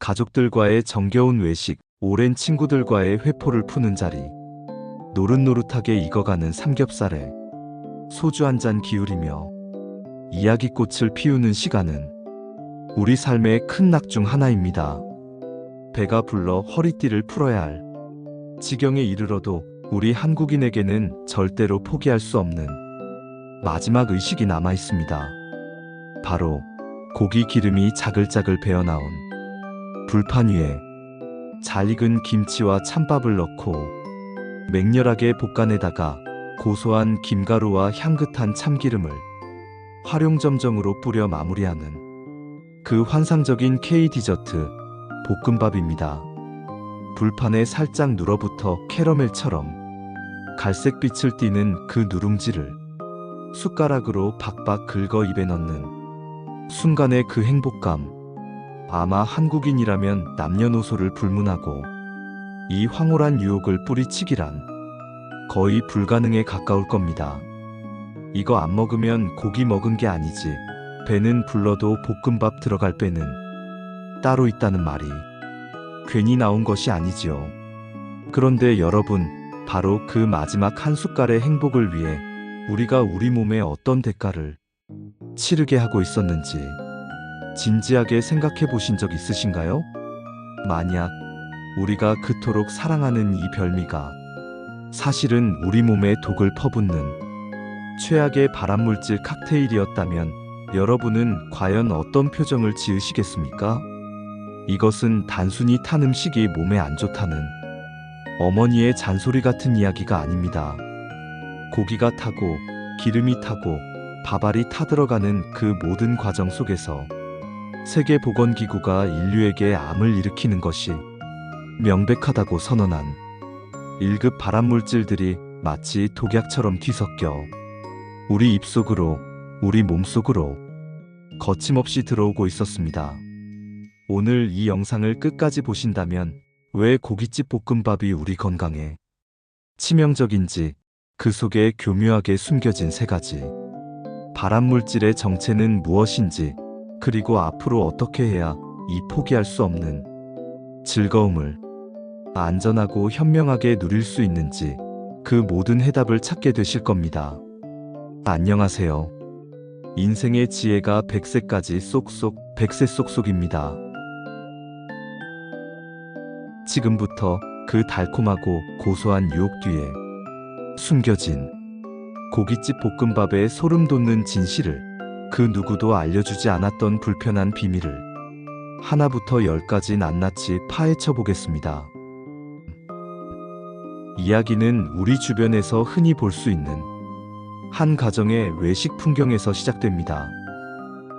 가족들과의 정겨운 외식, 오랜 친구들과의 회포를 푸는 자리, 노릇노릇하게 익어가는 삼겹살에 소주 한 잔 기울이며 이야기꽃을 피우는 시간은 우리 삶의 큰 낙 중 하나입니다. 배가 불러 허리띠를 풀어야 할 지경에 이르러도 우리 한국인에게는 절대로 포기할 수 없는 마지막 의식이 남아 있습니다. 바로 고기 기름이 자글자글 배어나온 불판 위에 잘 익은 김치와 찬밥을 넣고 맹렬하게 볶아내다가 고소한 김가루와 향긋한 참기름을 활용점정으로 뿌려 마무리하는 그 환상적인 K 디저트 볶음밥입니다. 불판에 살짝 눌어붙어 캐러멜처럼 갈색빛을 띠는 그 누룽지를 숟가락으로 박박 긁어 입에 넣는 순간의 그 행복감, 아마 한국인이라면 남녀노소를 불문하고 이 황홀한 유혹을 뿌리치기란 거의 불가능에 가까울 겁니다. 이거 안 먹으면 고기 먹은 게 아니지. 배는 불러도 볶음밥 들어갈 배는 따로 있다는 말이 괜히 나온 것이 아니지요. 그런데 여러분, 바로 그 마지막 한 숟갈의 행복을 위해 우리가 우리 몸에 어떤 대가를 치르게 하고 있었는지 진지하게 생각해 보신 적 있으신가요? 만약 우리가 그토록 사랑하는 이 별미가 사실은 우리 몸에 독을 퍼붓는 최악의 발암물질 칵테일이었다면 여러분은 과연 어떤 표정을 지으시겠습니까? 이것은 단순히 탄 음식이 몸에 안 좋다는 어머니의 잔소리 같은 이야기가 아닙니다. 고기가 타고 기름이 타고 밥알이 타들어가는 그 모든 과정 속에서 세계보건기구가 인류에게 암을 일으키는 것이 명백하다고 선언한 1급 발암물질들이 마치 독약처럼 뒤섞여 우리 입속으로, 우리 몸속으로 거침없이 들어오고 있었습니다. 오늘 이 영상을 끝까지 보신다면 왜 고깃집 볶음밥이 우리 건강에 치명적인지, 그 속에 교묘하게 숨겨진 3가지 발암물질의 정체는 무엇인지, 그리고 앞으로 어떻게 해야 이 포기할 수 없는 즐거움을 안전하고 현명하게 누릴 수 있는지 그 모든 해답을 찾게 되실 겁니다. 안녕하세요. 인생의 지혜가 100세까지 쏙쏙 100세 쏙쏙입니다. 지금부터 그 달콤하고 고소한 유혹 뒤에 숨겨진 고깃집 볶음밥의 소름 돋는 진실을, 그 누구도 알려주지 않았던 불편한 비밀을 하나부터 10까지 낱낱이 파헤쳐 보겠습니다. 이야기는 우리 주변에서 흔히 볼 수 있는 한 가정의 외식 풍경에서 시작됩니다.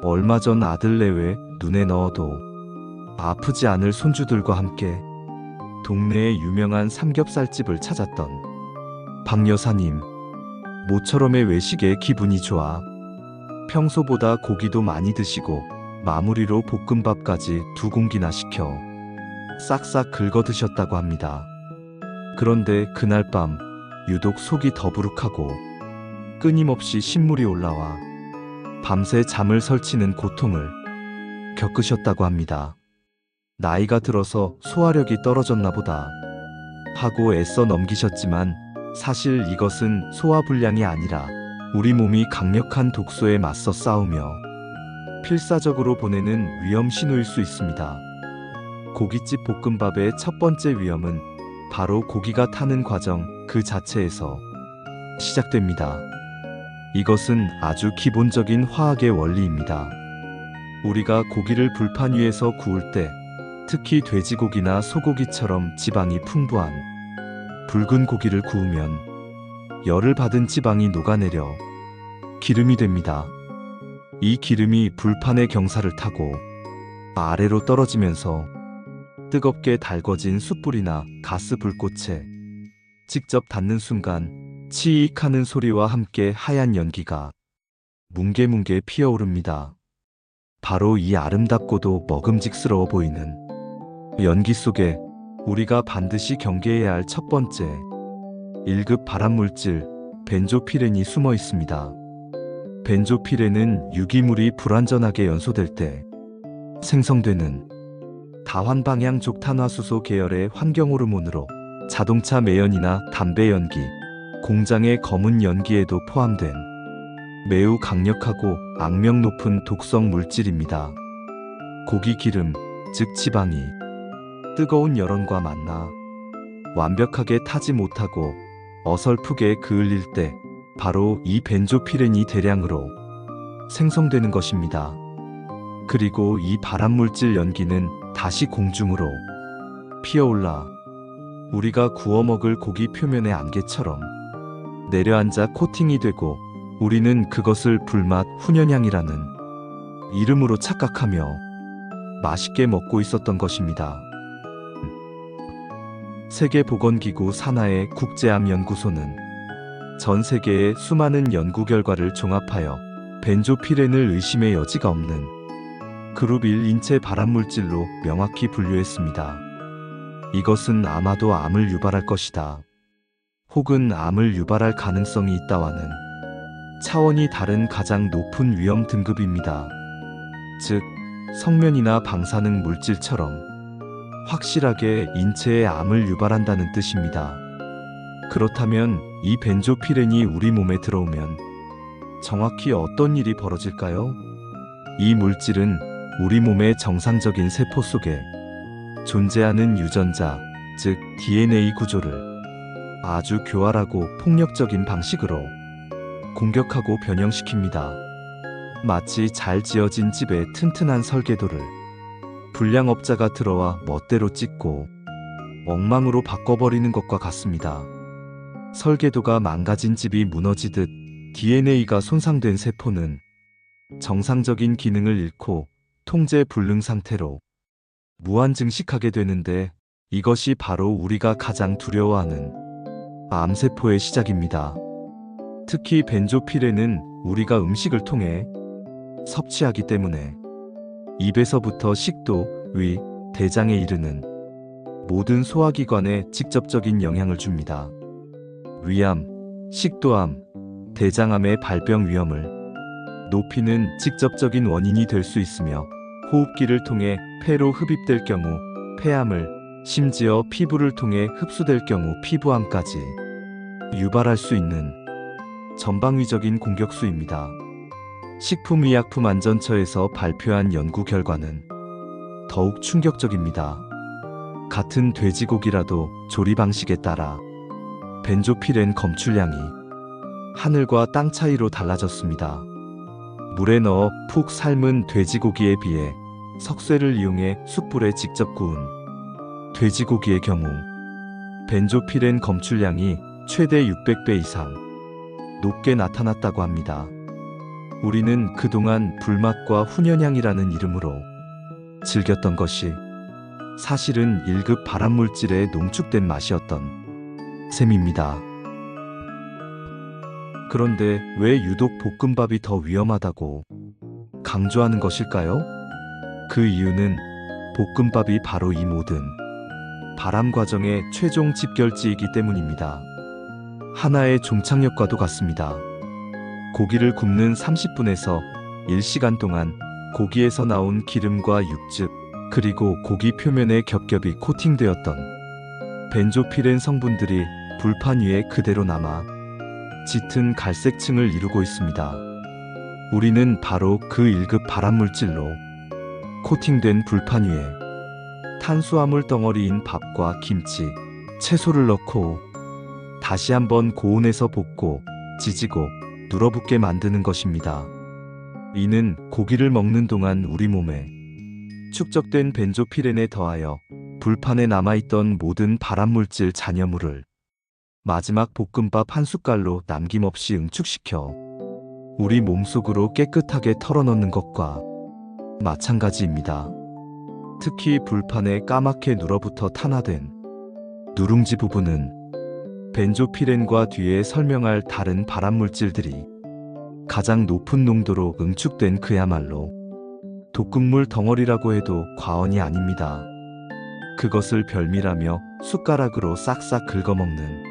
얼마 전 아들 내외 눈에 넣어도 아프지 않을 손주들과 함께 동네의 유명한 삼겹살집을 찾았던 박 여사님. 모처럼의 외식에 기분이 좋아 평소보다 고기도 많이 드시고 마무리로 볶음밥까지 2공기나 시켜 싹싹 긁어 드셨다고 합니다. 그런데 그날 밤 유독 속이 더부룩하고 끊임없이 신물이 올라와 밤새 잠을 설치는 고통을 겪으셨다고 합니다. 나이가 들어서 소화력이 떨어졌나 보다 하고 애써 넘기셨지만 사실 이것은 소화불량이 아니라 우리 몸이 강력한 독소에 맞서 싸우며 필사적으로 보내는 위험 신호일 수 있습니다. 고깃집 볶음밥의 첫 번째 위험은 바로 고기가 타는 과정 그 자체에서 시작됩니다. 이것은 아주 기본적인 화학의 원리입니다. 우리가 고기를 불판 위에서 구울 때, 특히 돼지고기나 소고기처럼 지방이 풍부한 붉은 고기를 구우면 열을 받은 지방이 녹아내려 기름이 됩니다. 이 기름이 불판의 경사를 타고 아래로 떨어지면서 뜨겁게 달궈진 숯불이나 가스 불꽃에 직접 닿는 순간 치익 하는 소리와 함께 하얀 연기가 뭉게뭉게 피어오릅니다. 바로 이 아름답고도 먹음직스러워 보이는 연기 속에 우리가 반드시 경계해야 할 첫 번째 1급 발암물질 벤조피렌이 숨어 있습니다. 벤조피렌은 유기물이 불완전하게 연소될 때 생성되는 다환방향족 탄화수소 계열의 환경호르몬으로 자동차 매연이나 담배 연기, 공장의 검은 연기에도 포함된 매우 강력하고 악명 높은 독성 물질입니다. 고기 기름, 즉 지방이 뜨거운 열원과 만나 완벽하게 타지 못하고 어설프게 그을릴 때 바로 이 벤조피렌이 대량으로 생성되는 것입니다. 그리고 이 발암물질 연기는 다시 공중으로 피어올라 우리가 구워 먹을 고기 표면의 안개처럼 내려앉아 코팅이 되고 우리는 그것을 불맛 훈연향이라는 이름으로 착각하며 맛있게 먹고 있었던 것입니다. 세계보건기구 산하의 국제암연구소는 전 세계의 수많은 연구 결과를 종합하여 벤조피렌을 의심의 여지가 없는 그룹 1 인체 발암물질로 명확히 분류했습니다. 이것은 아마도 암을 유발할 것이다. 혹은 암을 유발할 가능성이 있다와는 차원이 다른 가장 높은 위험 등급입니다. 즉, 성면이나 방사능 물질처럼 확실하게 인체에 암을 유발한다는 뜻입니다. 그렇다면 이 벤조피렌이 우리 몸에 들어오면 정확히 어떤 일이 벌어질까요? 이 물질은 우리 몸의 정상적인 세포 속에 존재하는 유전자, 즉 DNA 구조를 아주 교활하고 폭력적인 방식으로 공격하고 변형시킵니다. 마치 잘 지어진 집의 튼튼한 설계도를 불량업자가 들어와 멋대로 찢고 엉망으로 바꿔버리는 것과 같습니다. 설계도가 망가진 집이 무너지듯 DNA가 손상된 세포는 정상적인 기능을 잃고 통제 불능 상태로 무한증식하게 되는데 이것이 바로 우리가 가장 두려워하는 암세포의 시작입니다. 특히 벤조피렌은 우리가 음식을 통해 섭취하기 때문에 입에서부터 식도, 위, 대장에 이르는 모든 소화기관에 직접적인 영향을 줍니다. 위암, 식도암, 대장암의 발병 위험을 높이는 직접적인 원인이 될 수 있으며 호흡기를 통해 폐로 흡입될 경우 폐암을, 심지어 피부를 통해 흡수될 경우 피부암까지 유발할 수 있는 전방위적인 공격수입니다. 식품의약품안전처에서 발표한 연구 결과는 더욱 충격적입니다. 같은 돼지고기라도 조리 방식에 따라 벤조피렌 검출량이 하늘과 땅 차이로 달라졌습니다. 물에 넣어 푹 삶은 돼지고기에 비해 석쇠를 이용해 숯불에 직접 구운 돼지고기의 경우 벤조피렌 검출량이 최대 600배 이상 높게 나타났다고 합니다. 우리는 그동안 불맛과 훈연향이라는 이름으로 즐겼던 것이 사실은 1급 발암물질의 농축된 맛이었던 셈입니다. 그런데 왜 유독 볶음밥이 더 위험하다고 강조하는 것일까요? 그 이유는 볶음밥이 바로 이 모든 발암 과정의 최종 집결지이기 때문입니다. 하나의 종착역과도 같습니다. 고기를 굽는 30분에서 1시간 동안 고기에서 나온 기름과 육즙, 그리고 고기 표면에 겹겹이 코팅되었던 벤조피렌 성분들이 불판 위에 그대로 남아 짙은 갈색층을 이루고 있습니다. 우리는 바로 그 1급 발암물질로 코팅된 불판 위에 탄수화물 덩어리인 밥과 김치, 채소를 넣고 다시 한번 고온에서 볶고 지지고 눌어붙게 만드는 것입니다. 이는 고기를 먹는 동안 우리 몸에 축적된 벤조피렌에 더하여 불판에 남아있던 모든 발암물질 잔여물을 마지막 볶음밥 한 숟갈로 남김없이 응축시켜 우리 몸속으로 깨끗하게 털어넣는 것과 마찬가지입니다. 특히 불판에 까맣게 눌어붙어 탄화된 누룽지 부분은 벤조피렌과 뒤에 설명할 다른 발암물질들이 가장 높은 농도로 응축된 그야말로 독극물 덩어리라고 해도 과언이 아닙니다. 그것을 별미라며 숟가락으로 싹싹 긁어먹는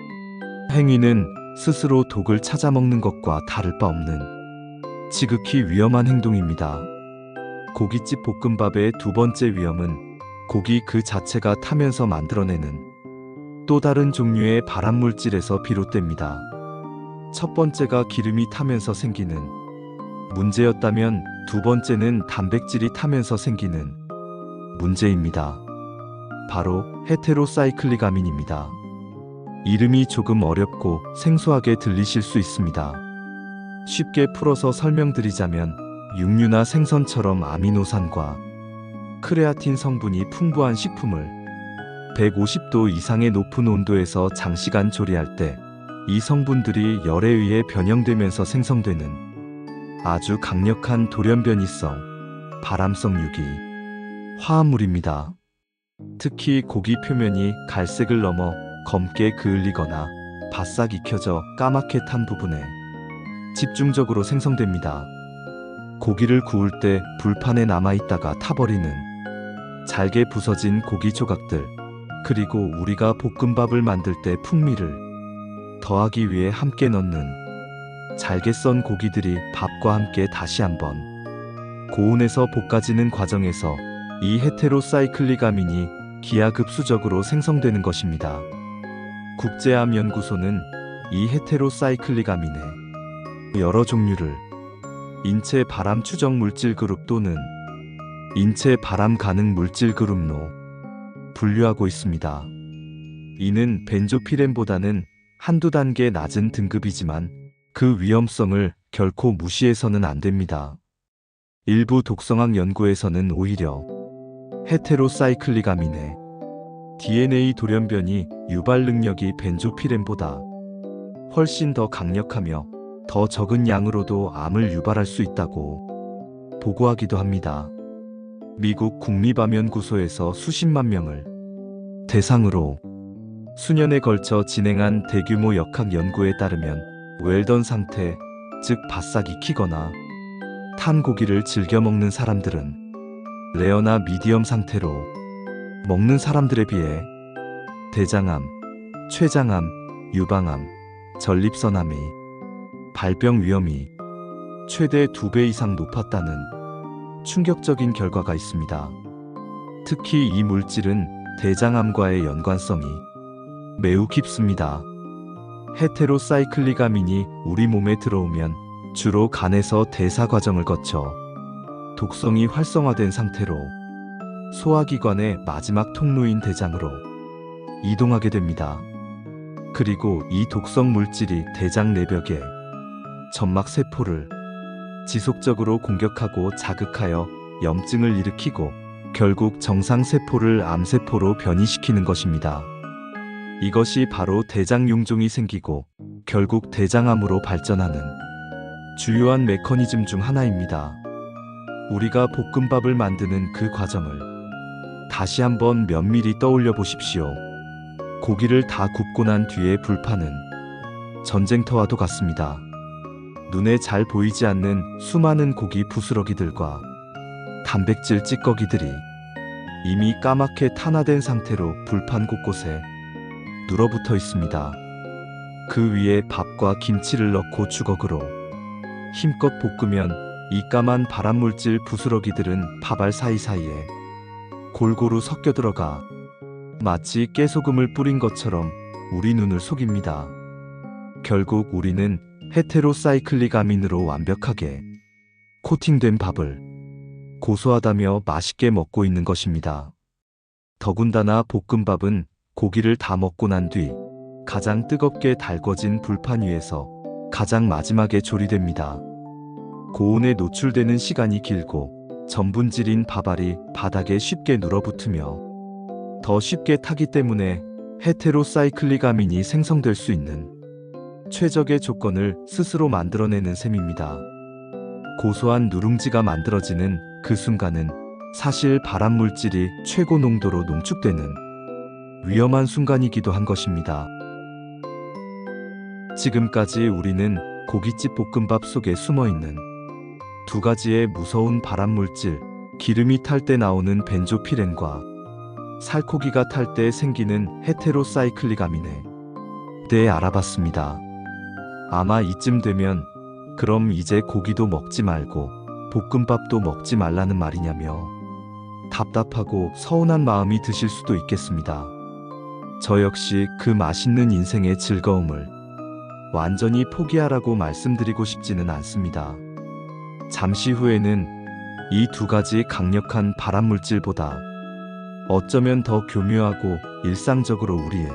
행위는 스스로 독을 찾아먹는 것과 다를 바 없는 지극히 위험한 행동입니다. 고깃집 볶음밥의 두 번째 위험은 고기 그 자체가 타면서 만들어내는 또 다른 종류의 발암물질에서 비롯됩니다. 첫 번째가 기름이 타면서 생기는 문제였다면 두 번째는 단백질이 타면서 생기는 문제입니다. 바로 헤테로사이클릭 아민입니다. 이름이 조금 어렵고 생소하게 들리실 수 있습니다. 쉽게 풀어서 설명드리자면 육류나 생선처럼 아미노산과 크레아틴 성분이 풍부한 식품을 150도 이상의 높은 온도에서 장시간 조리할 때 이 성분들이 열에 의해 변형되면서 생성되는 아주 강력한 돌연변이성, 발암성 유기, 화합물입니다. 특히 고기 표면이 갈색을 넘어 검게 그을리거나 바싹 익혀져 까맣게 탄 부분에 집중적으로 생성됩니다. 고기를 구울 때 불판에 남아있다가 타버리는 잘게 부서진 고기 조각들, 그리고 우리가 볶음밥을 만들 때 풍미를 더하기 위해 함께 넣는 잘게 썬 고기들이 밥과 함께 다시 한번 고온에서 볶아지는 과정에서 이 헤테로사이클릭 아민이 기하급수적으로 생성되는 것입니다. 국제암연구소는 이 헤테로사이클릭 아민의 여러 종류를 인체 발암 추정 물질 그룹 또는 인체 발암 가능 물질 그룹로 분류하고 있습니다. 이는 벤조피렌보다는 한두 단계 낮은 등급이지만 그 위험성을 결코 무시해서는 안 됩니다. 일부 독성학 연구에서는 오히려 헤테로사이클릭 아민의 DNA 돌연변이 유발 능력이 벤조피렌보다 훨씬 더 강력하며 더 적은 양으로도 암을 유발할 수 있다고 보고하기도 합니다. 미국 국립암연구소에서 수십만 명을 대상으로 수년에 걸쳐 진행한 대규모 역학 연구에 따르면 웰던 상태, 즉 바싹 익히거나 탄 고기를 즐겨 먹는 사람들은 레어나 미디엄 상태로 먹는 사람들에 비해 대장암, 췌장암, 유방암, 전립선암의 발병 위험이 최대 2배 이상 높았다는 충격적인 결과가 있습니다. 특히 이 물질은 대장암과의 연관성이 매우 깊습니다. 헤테로사이클릭 아민이 우리 몸에 들어오면 주로 간에서 대사 과정을 거쳐 독성이 활성화된 상태로 소화기관의 마지막 통로인 대장으로 이동하게 됩니다. 그리고 이 독성 물질이 대장 내벽의 점막 세포를 지속적으로 공격하고 자극하여 염증을 일으키고 결국 정상 세포를 암세포로 변이시키는 것입니다. 이것이 바로 대장 용종이 생기고 결국 대장암으로 발전하는 주요한 메커니즘 중 하나입니다. 우리가 볶음밥을 만드는 그 과정을 다시 한번 면밀히 떠올려 보십시오. 고기를 다 굽고 난 뒤에 불판은 전쟁터와도 같습니다. 눈에 잘 보이지 않는 수많은 고기 부스러기들과 단백질 찌꺼기들이 이미 까맣게 탄화된 상태로 불판 곳곳에 눌어붙어 있습니다. 그 위에 밥과 김치를 넣고 주걱으로 힘껏 볶으면 이 까만 발암물질 부스러기들은 밥알 사이사이에 골고루 섞여 들어가 마치 깨소금을 뿌린 것처럼 우리 눈을 속입니다. 결국 우리는 헤테로사이클릭 아민으로 완벽하게 코팅된 밥을 고소하다며 맛있게 먹고 있는 것입니다. 더군다나 볶음밥은 고기를 다 먹고 난 뒤 가장 뜨겁게 달궈진 불판 위에서 가장 마지막에 조리됩니다. 고온에 노출되는 시간이 길고 전분질인 밥알이 바닥에 쉽게 눌어붙으며 더 쉽게 타기 때문에 헤테로사이클릭 아민이 생성될 수 있는 최적의 조건을 스스로 만들어내는 셈입니다. 고소한 누룽지가 만들어지는 그 순간은 사실 발암물질이 최고 농도로 농축되는 위험한 순간이기도 한 것입니다. 지금까지 우리는 고깃집 볶음밥 속에 숨어있는 두 가지의 무서운 발암물질, 기름이 탈 때 나오는 벤조피렌과 살코기가 탈 때 생기는 헤테로사이클릭 아민에 대해 알아봤습니다. 아마 이쯤 되면 그럼 이제 고기도 먹지 말고 볶음밥도 먹지 말라는 말이냐며 답답하고 서운한 마음이 드실 수도 있겠습니다. 저 역시 그 맛있는 인생의 즐거움을 완전히 포기하라고 말씀드리고 싶지는 않습니다. 잠시 후에는 이 두 가지 강력한 발암물질보다 어쩌면 더 교묘하고 일상적으로 우리의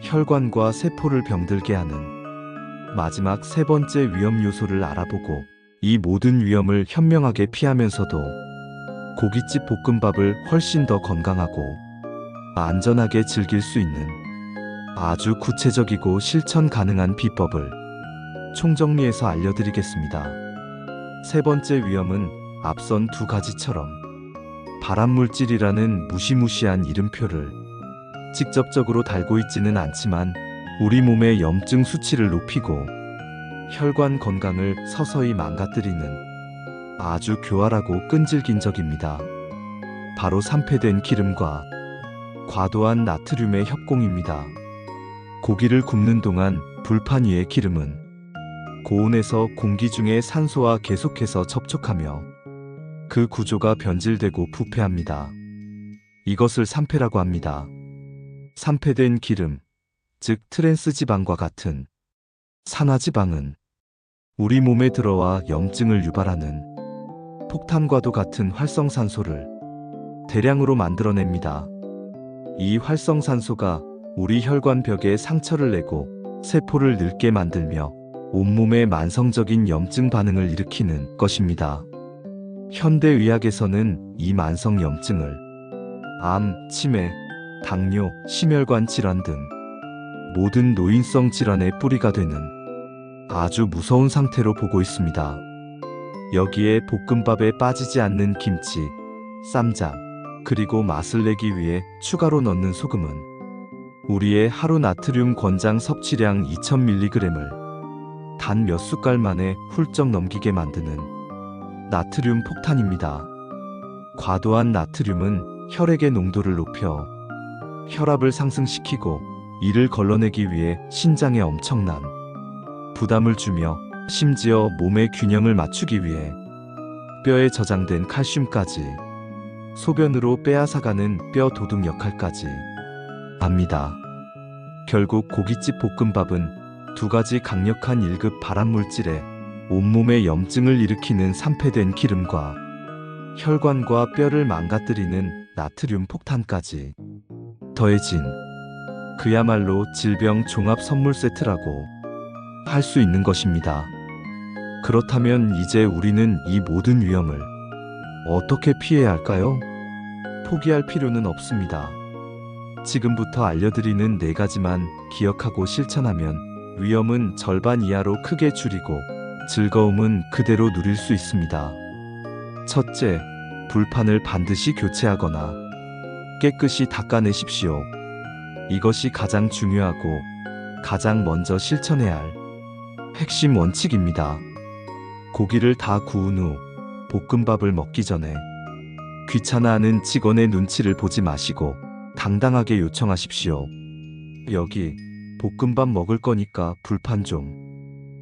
혈관과 세포를 병들게 하는 마지막 세 번째 위험 요소를 알아보고 이 모든 위험을 현명하게 피하면서도 고깃집 볶음밥을 훨씬 더 건강하고 안전하게 즐길 수 있는 아주 구체적이고 실천 가능한 비법을 총정리해서 알려드리겠습니다. 세 번째 위험은 앞선 두 가지처럼 발암물질이라는 무시무시한 이름표를 직접적으로 달고 있지는 않지만 우리 몸의 염증 수치를 높이고 혈관 건강을 서서히 망가뜨리는 아주 교활하고 끈질긴 적입니다. 바로 산패된 기름과 과도한 나트륨의 협공입니다. 고기를 굽는 동안 불판 위의 기름은 고온에서 공기 중에 산소와 계속해서 접촉하며 그 구조가 변질되고 부패합니다. 이것을 산패라고 합니다. 산패된 기름, 즉 트랜스지방과 같은 산화지방은 우리 몸에 들어와 염증을 유발하는 폭탄과도 같은 활성산소를 대량으로 만들어냅니다. 이 활성산소가 우리 혈관벽에 상처를 내고 세포를 늙게 만들며 온몸에 만성적인 염증 반응을 일으키는 것입니다. 현대의학에서는 이 만성염증을 암, 치매, 당뇨, 심혈관 질환 등 모든 노인성 질환의 뿌리가 되는 아주 무서운 상태로 보고 있습니다. 여기에 볶음밥에 빠지지 않는 김치, 쌈장, 그리고 맛을 내기 위해 추가로 넣는 소금은 우리의 하루 나트륨 권장 섭취량 2000mg을 단 몇 숟갈 만에 훌쩍 넘기게 만드는 나트륨 폭탄입니다. 과도한 나트륨은 혈액의 농도를 높여 혈압을 상승시키고 이를 걸러내기 위해 신장에 엄청난 부담을 주며 심지어 몸의 균형을 맞추기 위해 뼈에 저장된 칼슘까지 소변으로 빼앗아가는 뼈 도둑 역할까지 합니다. 결국 고깃집 볶음밥은 두 가지 강력한 1급 발암물질에 온몸에 염증을 일으키는 산패된 기름과 혈관과 뼈를 망가뜨리는 나트륨 폭탄까지 더해진 그야말로 질병 종합 선물 세트라고 할 수 있는 것입니다. 그렇다면 이제 우리는 이 모든 위험을 어떻게 피해야 할까요? 포기할 필요는 없습니다. 지금부터 알려드리는 네 가지만 기억하고 실천하면 위험은 절반 이하로 크게 줄이고 즐거움은 그대로 누릴 수 있습니다. 첫째, 불판을 반드시 교체하거나 깨끗이 닦아내십시오. 이것이 가장 중요하고 가장 먼저 실천해야 할 핵심 원칙입니다. 고기를 다 구운 후 볶음밥을 먹기 전에 귀찮아하는 직원의 눈치를 보지 마시고 당당하게 요청하십시오. 여기 볶음밥 먹을 거니까 불판 좀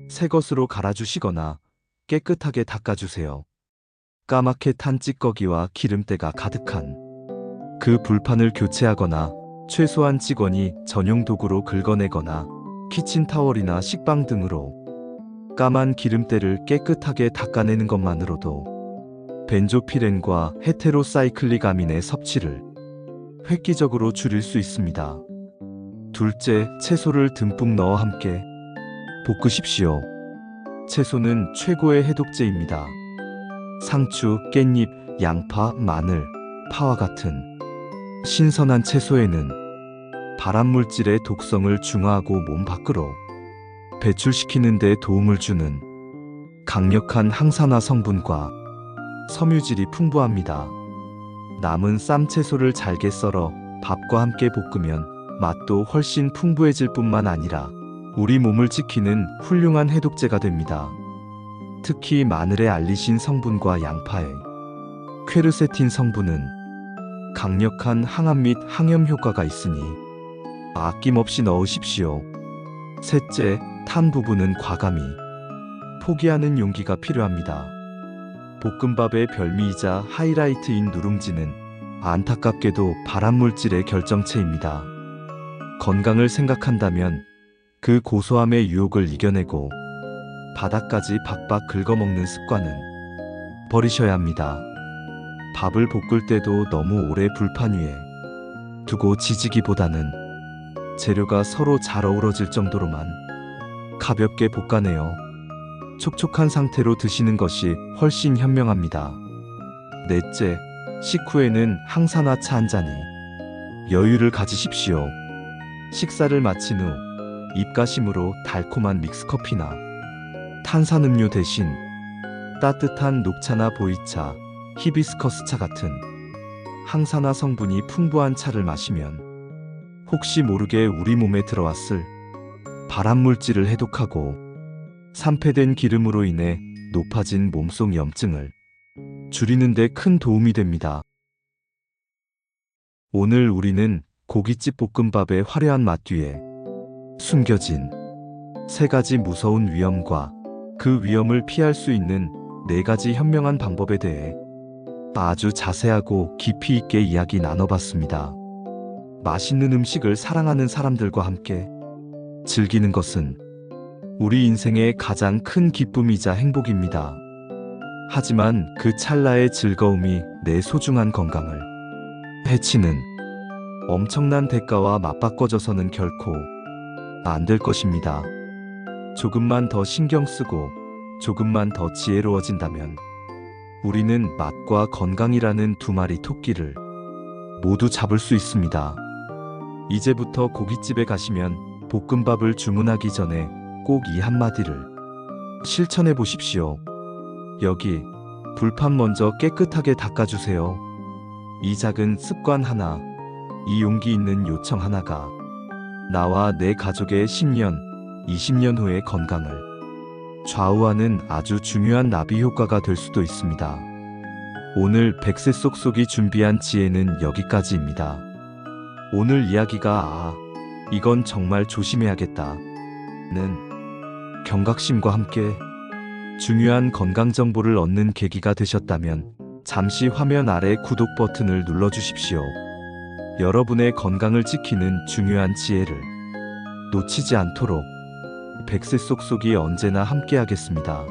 새 것으로 갈아주시거나 깨끗하게 닦아주세요. 까맣게 탄 찌꺼기와 기름때가 가득한 그 불판을 교체하거나 최소한 직원이 전용 도구로 긁어내거나 키친타월이나 식빵 등으로 까만 기름때를 깨끗하게 닦아내는 것만으로도 벤조피렌과 헤테로사이클릭 아민의 섭취를 획기적으로 줄일 수 있습니다. 둘째, 채소를 듬뿍 넣어 함께 볶으십시오. 채소는 최고의 해독제입니다. 상추, 깻잎, 양파, 마늘, 파와 같은 신선한 채소에는 발암물질의 독성을 중화하고 몸 밖으로 배출시키는 데 도움을 주는 강력한 항산화 성분과 섬유질이 풍부합니다. 남은 쌈채소를 잘게 썰어 밥과 함께 볶으면 맛도 훨씬 풍부해질 뿐만 아니라 우리 몸을 지키는 훌륭한 해독제가 됩니다. 특히 마늘의 알리신 성분과 양파의 퀘르세틴 성분은 강력한 항암 및 항염 효과가 있으니 아낌없이 넣으십시오. 셋째, 탄 부분은 과감히 포기하는 용기가 필요합니다. 볶음밥의 별미이자 하이라이트인 누룽지는 안타깝게도 발암물질의 결정체입니다. 건강을 생각한다면 그 고소함의 유혹을 이겨내고 바닥까지 박박 긁어먹는 습관은 버리셔야 합니다. 밥을 볶을 때도 너무 오래 불판 위에 두고 지지기보다는 재료가 서로 잘 어우러질 정도로만 가볍게 볶아내어 촉촉한 상태로 드시는 것이 훨씬 현명합니다. 넷째, 식후에는 항산화 차 한 잔이 여유를 가지십시오. 식사를 마친 후 입가심으로 달콤한 믹스커피나 탄산음료 대신 따뜻한 녹차나 보이차, 히비스커스차 같은 항산화 성분이 풍부한 차를 마시면 혹시 모르게 우리 몸에 들어왔을 발암물질을 해독하고 산패된 기름으로 인해 높아진 몸속 염증을 줄이는 데 큰 도움이 됩니다. 오늘 우리는 고깃집 볶음밥의 화려한 맛 뒤에 숨겨진 3가지 무서운 위험과 그 위험을 피할 수 있는 4가지 현명한 방법에 대해 아주 자세하고 깊이 있게 이야기 나눠봤습니다. 맛있는 음식을 사랑하는 사람들과 함께 즐기는 것은 우리 인생의 가장 큰 기쁨이자 행복입니다. 하지만 그 찰나의 즐거움이 내 소중한 건강을 해치는 엄청난 대가와 맞바꿔져서는 결코 안 될 것입니다. 조금만 더 신경 쓰고 조금만 더 지혜로워진다면 우리는 맛과 건강이라는 2마리 토끼를 모두 잡을 수 있습니다. 이제부터 고깃집에 가시면 볶음밥을 주문하기 전에 꼭 이 한마디를 실천해 보십시오. 여기 불판 먼저 깨끗하게 닦아주세요. 이 작은 습관 하나, 이 용기 있는 요청 하나가 나와 내 가족의 10년, 20년 후의 건강을 좌우하는 아주 중요한 나비 효과가 될 수도 있습니다. 오늘 백세 쏙쏙이 준비한 지혜는 여기까지입니다. 오늘 이야기가 이건 정말 조심해야겠다는 경각심과 함께 중요한 건강 정보를 얻는 계기가 되셨다면 잠시 화면 아래 구독 버튼을 눌러주십시오. 여러분의 건강을 지키는 중요한 지혜를 놓치지 않도록 백세 쏙쏙이 언제나 함께하겠습니다.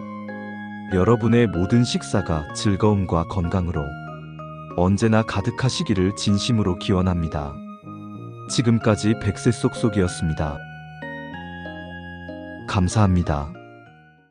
여러분의 모든 식사가 즐거움과 건강으로 언제나 가득하시기를 진심으로 기원합니다. 지금까지 백세 쏙쏙이었습니다. 감사합니다.